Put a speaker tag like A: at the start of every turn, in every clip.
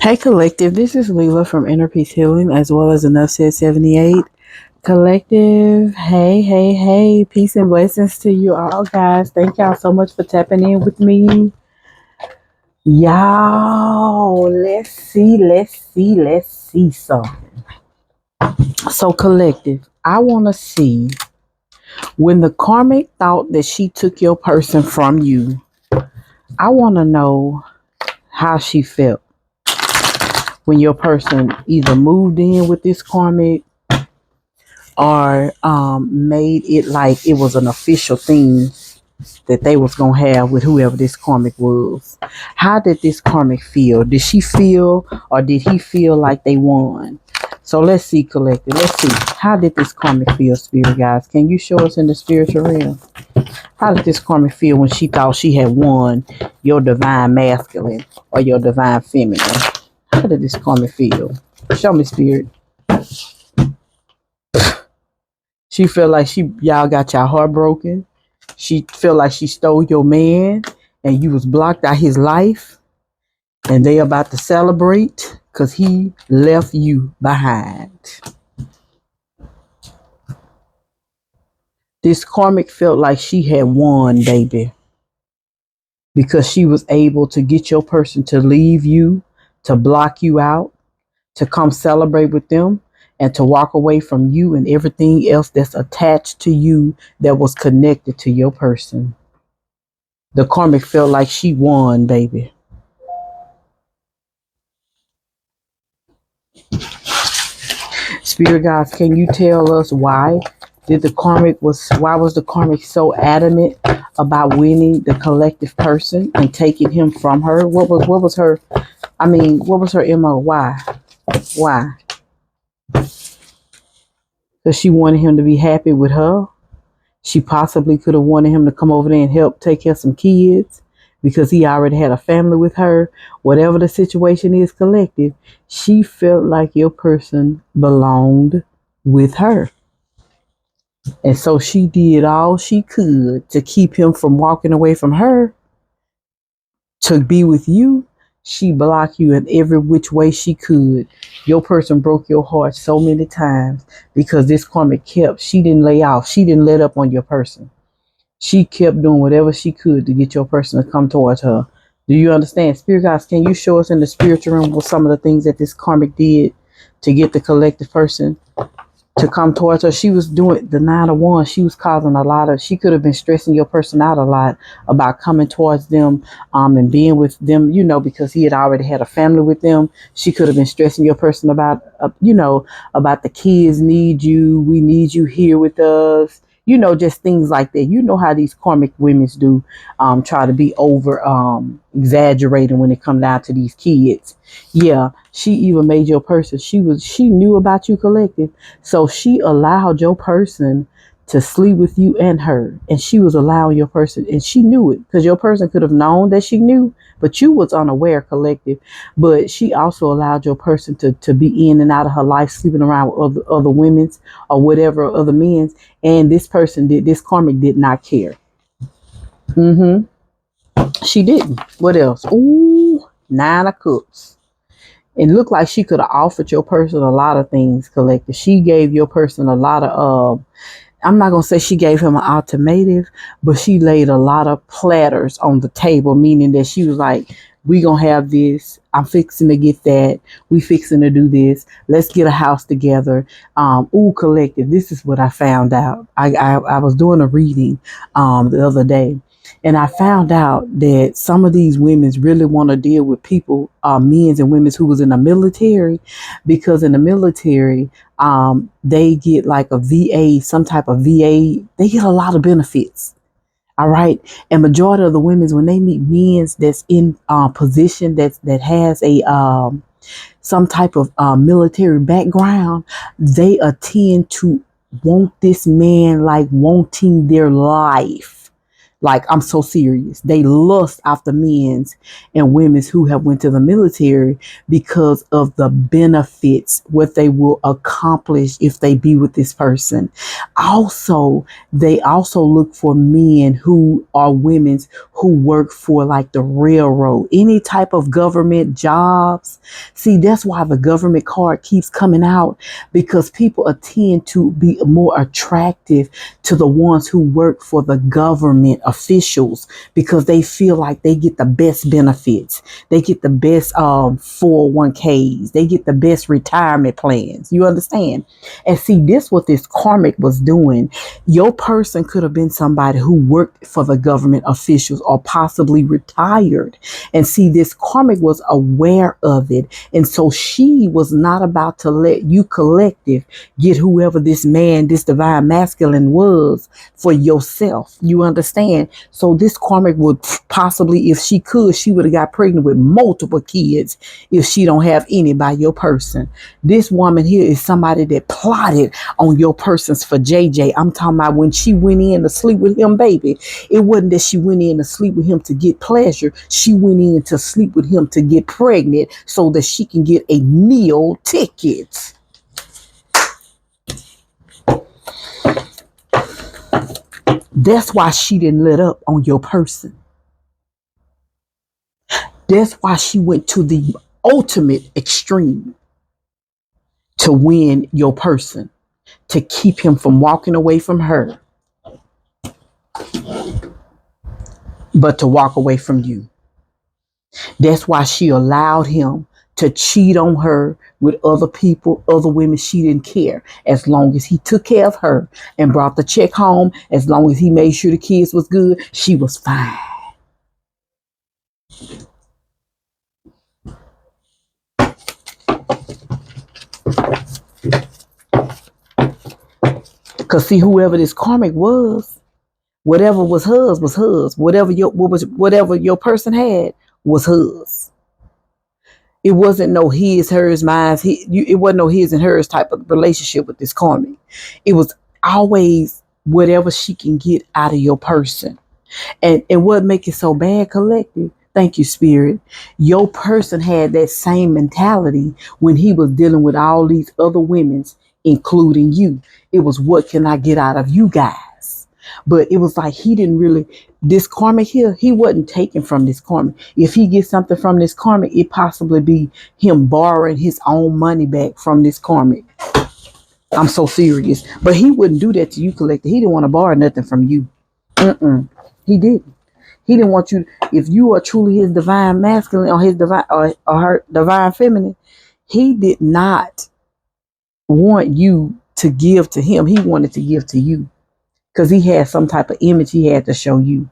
A: Hey Collective, this is Leela from Inner Peace Healing as well as Enough Said 78. Collective, hey, peace and blessings to you all guys. Thank y'all so much for tapping in with me. Y'all, let's see some. So Collective, I want to see when the karmic thought that she took your person from you, I want to know how she felt when your person either moved in with this karmic or made it like it was an official thing that they was gonna have with whoever this karmic was. How did this karmic feel? Did she feel or did he feel like they won? So let's see, collective. Let's see. How did this karmic feel, spirit guys? Can you show us in the spiritual realm? How did this karmic feel when she thought she had won your divine masculine or your divine feminine? How did this karmic feel? Show me, spirit. She felt like y'all got your heart broken. She felt like she stole your man and you was blocked out his life and they about to celebrate because he left you behind. This karmic felt like she had won, baby, because she was able to get your person to leave you, to block you out, to come celebrate with them, and to walk away from you and everything else that's attached to you that was connected to your person. The karmic felt like she won, baby. Spirit guides, can you tell us why was the karmic so adamant about winning the collective person and taking him from her? What was her what was her MO? Why? Why? Because she wanted him to be happy with her. She possibly could have wanted him to come over there and help take care of some kids because he already had a family with her. Whatever the situation is, collective, she felt like your person belonged with her. And so she did all she could to keep him from walking away from her to be with you. She blocked you in every which way she could. Your person broke your heart so many times because this karmic she didn't lay off. She didn't let up on your person. She kept doing whatever she could to get your person to come towards her. Do you understand? Spirit guides, can you show us in the spiritual realm what some of the things that this karmic did to get the collective person to come towards her? She was doing the 9 of Wands. She was causing a lot of, she could have been stressing your person out a lot about coming towards them and being with them, because he had already had a family with them. She could have been stressing your person about, about the kids need you. We need you here with us. Just things like that. You know how these karmic women do, try to be over exaggerating when it comes down to these kids. Yeah, she even made your person. She knew about you, collective, so she allowed your person to sleep with you and her, and she was allowing your person, and she knew it because your person could have known that she knew, but you was unaware, collective. But she also allowed your person to be in and out of her life, sleeping around with other women's or whatever other men's, and this karmic did not care. Mm-hmm. She didn't. What else? Ooh, 9 of Cups. It looked like she could have offered your person a lot of things, collective. She gave your person a lot of I'm not gonna say she gave him an ultimatum, but she laid a lot of platters on the table, meaning that she was like, we gonna have this, I'm fixing to get that, we fixing to do this, let's get a house together. Collective, this is what I found out. I was doing a reading the other day, and I found out that some of these women really want to deal with people, men's and women's who was in the military, because in the military, they get like a VA, some type of VA. They get a lot of benefits. All right, and majority of the women's when they meet men's that's in position that has a some type of military background, they attend to want this man like wanting their life. Like, I'm so serious. They lust after men's and women's who have went to the military because of the benefits, what they will accomplish if they be with this person. Also, they also look for men who are women's who work for like the railroad, any type of government jobs. See, that's why the government card keeps coming out, because people tend to be more attractive to the ones who work for the government officials, because they feel like they get the best benefits. They get the best 401ks. They get the best retirement plans. You understand? And see, this what this karmic was doing. Your person could have been somebody who worked for the government officials or possibly retired. And see, this karmic was aware of it. And so she was not about to let you collective get whoever this man, this divine masculine was for yourself. You understand? So this karmic would possibly, if she could, she would have got pregnant with multiple kids if she don't have any by your person. This woman here is somebody that plotted on your persons for JJ. I'm talking about when she went in to sleep with him, baby. It wasn't that she went in to sleep with him to get pleasure. She went in to sleep with him to get pregnant so that she can get a meal ticket. That's why she didn't let up on your person. That's why she went to the ultimate extreme to win your person, to keep him from walking away from her, but to walk away from you. That's why she allowed him to cheat on her with other people, other women. She didn't care. As long as he took care of her and brought the check home, as long as he made sure the kids was good, she was fine. Because see, whoever this karmic was, whatever was hers was hers. Whatever your person had was hers. It wasn't no his, hers, mine. It wasn't no his and hers type of relationship with this karmic. It was always whatever she can get out of your person. And what make it so bad, collective? Thank you, spirit. Your person had that same mentality when he was dealing with all these other women's, including you. It was, what can I get out of you guys? But it was like he didn't really, this karmic here, he wasn't taken from this karmic. If he gets something from this karmic, it possibly be him borrowing his own money back from this karmic. I'm so serious. But he wouldn't do that to you, collector. He didn't want to borrow nothing from you. He didn't. He didn't want you, if you are truly his divine masculine or his divine or her divine feminine, he did not want you to give to him. He wanted to give to you because he had some type of image he had to show you.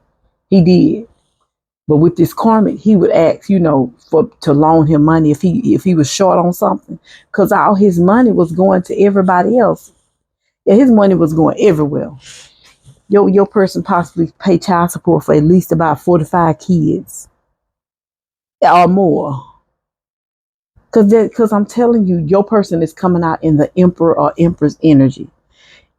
A: He did. But with this karmic, he would ask, for to loan him money if he was short on something, because all his money was going to everybody else. Yeah, his money was going everywhere. Your person possibly pay child support for at least about 45 kids or more. Because I'm telling you, your person is coming out in the emperor or empress energy.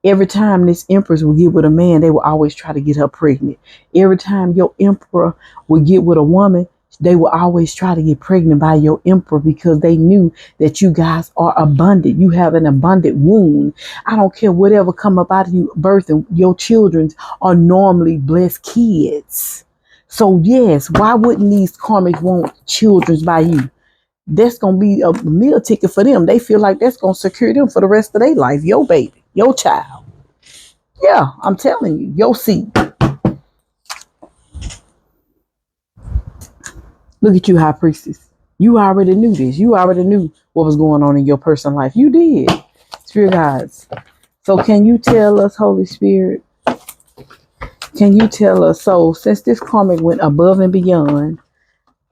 A: Every time this empress will get with a man, they will always try to get her pregnant. Every time your emperor will get with a woman, they will always try to get pregnant by your emperor, because they knew that you guys are abundant. You have an abundant wound. I don't care whatever come up out of you birth, and your children are normally blessed kids. So yes, why wouldn't these karmics want children by you? That's going to be a meal ticket for them. They feel like that's going to secure them for the rest of their life. Your baby, your child. Yeah, I'm telling you, your seed. Look at you, high priestess. You already knew this. You already knew what was going on in your personal life. You did. Spirit guides. So can you tell us, Holy Spirit, can you tell us, so since this karmic went above and beyond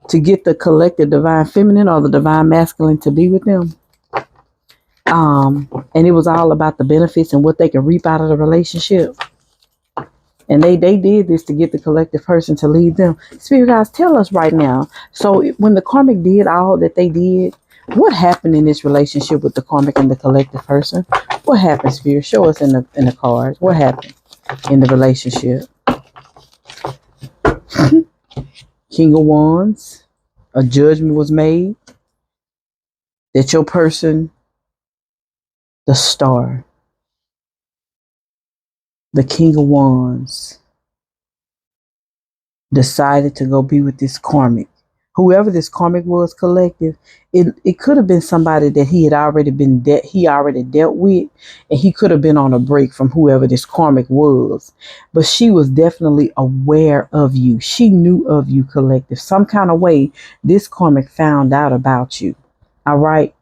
A: to get the collective divine feminine or the divine masculine to be with them, and it was all about the benefits and what they can reap out of the relationship, and they did this to get the collective person to lead them. Spirit guys, tell us right now. So when the karmic did all that they did, what happened in this relationship with the karmic and the collective person? What happened, Spirit? Show us in the cards. What happened in the relationship? King of Wands. A judgment was made that your person, the Star, the King of Wands, decided to go be with this karmic. Whoever this karmic was, collective, it could have been somebody that he already dealt with, and he could have been on a break from whoever this karmic was. But she was definitely aware of you. She knew of you, collective. Some kind of way this karmic found out about you. All right.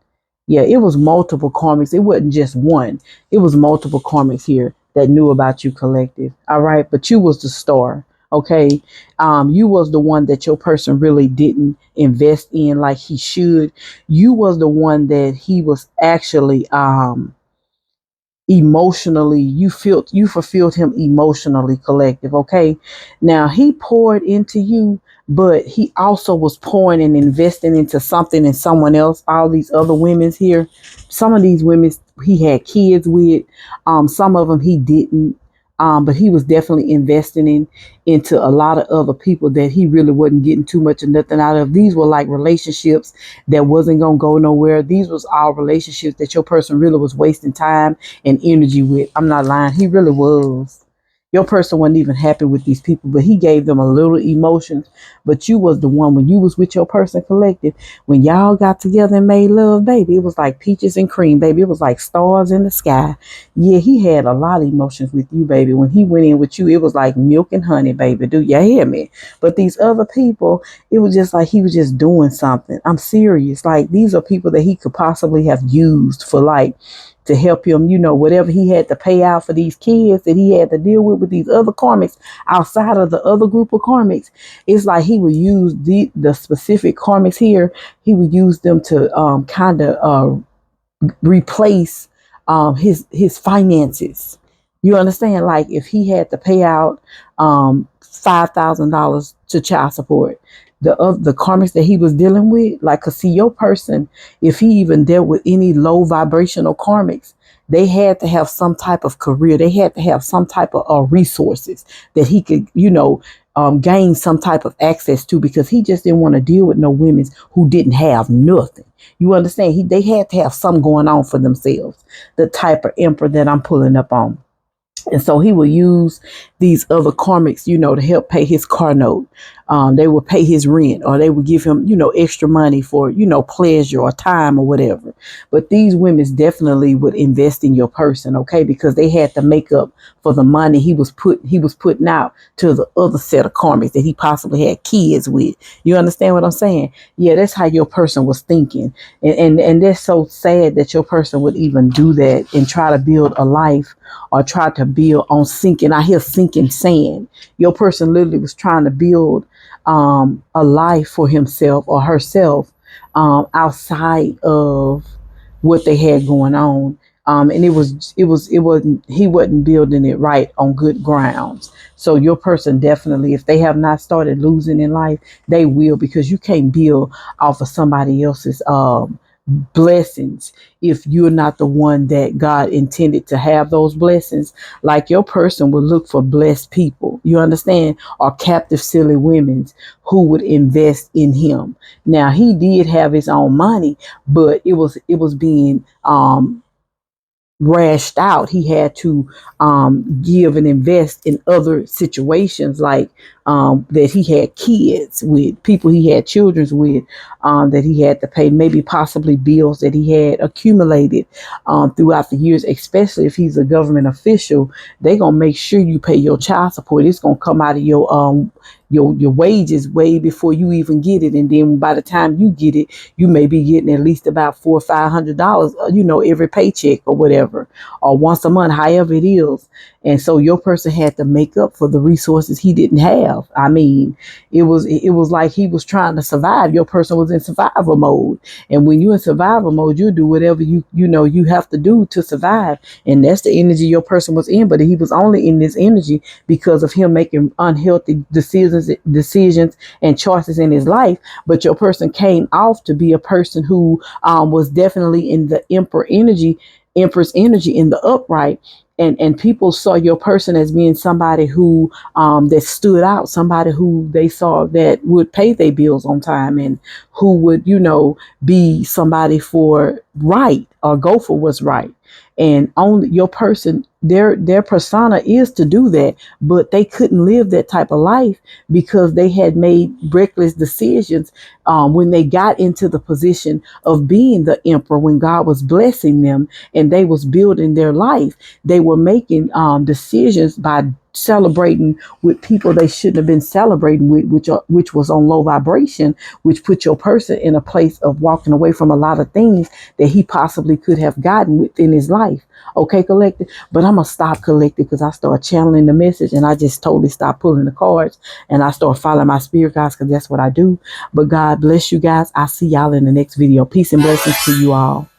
A: Yeah, it was multiple karmics. It wasn't just one. It was multiple karmics here that knew about you, collective. All right, but you was the star. Okay, you was the one that your person really didn't invest in like he should. You was the one that he was actually emotionally, you fulfilled him emotionally, collective. Okay, now he poured into you, but he also was pouring and investing into something in someone else. All these other women's here, some of these women he had kids with, some of them he didn't, but he was definitely investing into a lot of other people that he really wasn't getting too much of nothing out of. These were like relationships that wasn't gonna go nowhere. These was all relationships that your person really was wasting time and energy with. I'm not lying. He really was. Your person wasn't even happy with these people, but he gave them a little emotions. But you was the one when you was with your person, collective, when y'all got together and made love, baby, it was like peaches and cream, baby. It was like stars in the sky. Yeah, he had a lot of emotions with you, baby. When he went in with you, it was like milk and honey, baby. Do you hear me? But these other people, it was just like he was just doing something. I'm serious. Like these are people that he could possibly have used for like to help him, whatever he had to pay out for these kids that he had to deal with these other karmics outside of the other group of karmics. It's like he would use the specific karmics here. He would use them to kind of replace his finances. You understand? Like if he had to pay out $5,000 to child support, the karmics that he was dealing with, like, cause see your person, if he even dealt with any low vibrational karmics, they had to have some type of career. They had to have some type of resources that he could, gain some type of access to, because he just didn't want to deal with no women who didn't have nothing. You understand? They had to have something going on for themselves. The type of emperor that I'm pulling up on. And so he will use these other karmics, to help pay his car note. They would pay his rent, or they would give him, extra money for, pleasure or time or whatever. But these women definitely would invest in your person, okay? Because they had to make up for the money he was putting out to the other set of karmics that he possibly had kids with. You understand what I'm saying? Yeah, that's how your person was thinking. And that's so sad that your person would even do that and try to build a life or try to build on sinking. I hear sinking sand. Your person literally was trying to build a life for himself or herself outside of what they had going on. And he wasn't building it right on good grounds. So your person definitely, if they have not started losing in life, they will, because you can't build off of somebody else's blessings if you're not the one that God intended to have those blessings. Like your person would look for blessed people, you understand, or captive silly women who would invest in him. Now he did have his own money, but it was being rashed out. He had to give and invest in other situations, like that he had kids with, people he had children with, that he had to pay, maybe possibly bills that he had accumulated throughout the years. Especially if he's a government official, they gonna make sure you pay your child support. It's gonna come out of your wages way before you even get it, and then by the time you get it, you may be getting at least about $400 or $500, every paycheck or whatever, or once a month, however it is. And so your person had to make up for the resources he didn't have. I mean, it was like he was trying to survive. Your person was in survival mode, and when you're in survival mode, you do whatever you have to do to survive, and that's the energy your person was in. But he was only in this energy because of him making unhealthy decisions and choices in his life. But your person came off to be a person who was definitely in the empress energy in the upright. And people saw your person as being somebody who that stood out, somebody who they saw that would pay their bills on time, and who would, be somebody for right or go for what's right. And only your person their persona is to do that, but they couldn't live that type of life because they had made reckless decisions when they got into the position of being the emperor. When God was blessing them and they was building their life, they were making decisions by celebrating with people they shouldn't have been celebrating with, which was on low vibration, which put your person in a place of walking away from a lot of things that he possibly could have gotten within his life. Okay, collective. But I'm gonna stop collective because I start channeling the message and I just totally stop pulling the cards and I start following my spirit guides because that's what I do. But God bless you guys. I'll see y'all in the next video. Peace and blessings to you all.